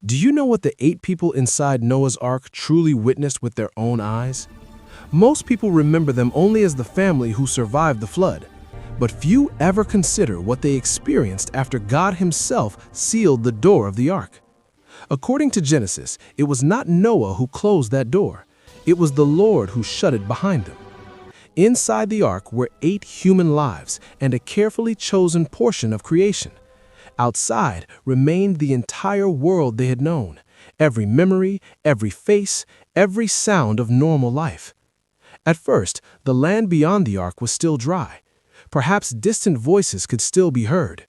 Do you know what the 8 people inside Noah's Ark truly witnessed with their own eyes? Most people remember them only as the family who survived the flood, but few ever consider what they experienced after God Himself sealed the door of the ark. According to Genesis, it was not Noah who closed that door. It was the Lord who shut it behind them. Inside the ark were 8 human lives and a carefully chosen portion of creation. Outside remained the entire world they had known, every memory, every face, every sound of normal life. At first, the land beyond the ark was still dry. Perhaps distant voices could still be heard.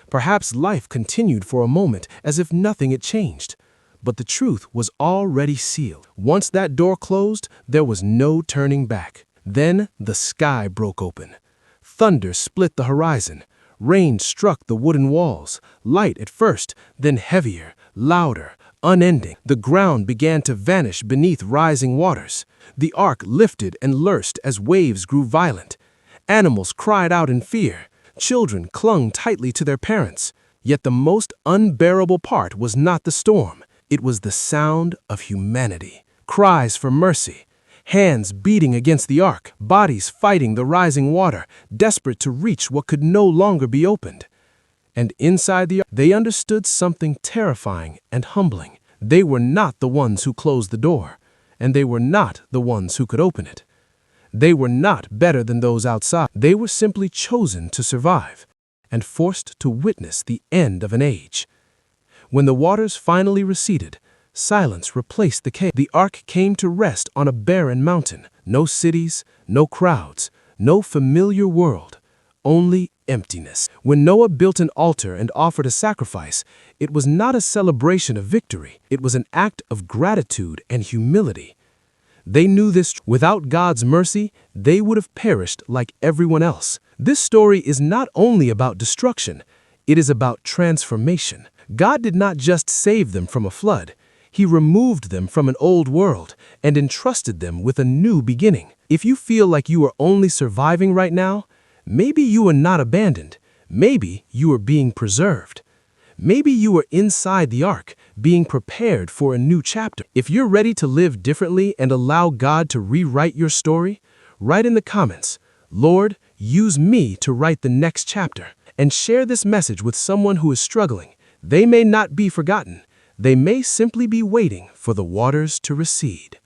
Perhaps life continued for a moment as if nothing had changed. But the truth was already sealed. Once that door closed, there was no turning back. Then the sky broke open. Thunder split the horizon. Rain struck the wooden walls, light at first, then heavier, louder, unending. The ground began to vanish beneath rising waters. The ark lifted and lurched as waves grew violent. Animals cried out in fear. Children clung tightly to their parents. Yet the most unbearable part was not the storm. It was the sound of humanity. Cries for mercy. Hands beating against the ark, bodies fighting the rising water, desperate to reach what could no longer be opened. And inside the ark, they understood something terrifying and humbling. They were not the ones who closed the door, and they were not the ones who could open it. They were not better than those outside. They were simply chosen to survive and forced to witness the end of an age. When the waters finally receded, silence replaced the chaos. The ark came to rest on a barren mountain. No cities, no crowds, no familiar world, only emptiness. When Noah built an altar and offered a sacrifice, it was not a celebration of victory. It was an act of gratitude and humility. They knew this. Without God's mercy, they would have perished like everyone else. This story is not only about destruction, it is about transformation. God did not just save them from a flood. He removed them from an old world and entrusted them with a new beginning. If you feel like you are only surviving right now, maybe you are not abandoned. Maybe you are being preserved. Maybe you are inside the ark, being prepared for a new chapter. If you're ready to live differently and allow God to rewrite your story, write in the comments, "Lord, use me to write the next chapter." And share this message with someone who is struggling. They may not be forgotten. They may simply be waiting for the waters to recede.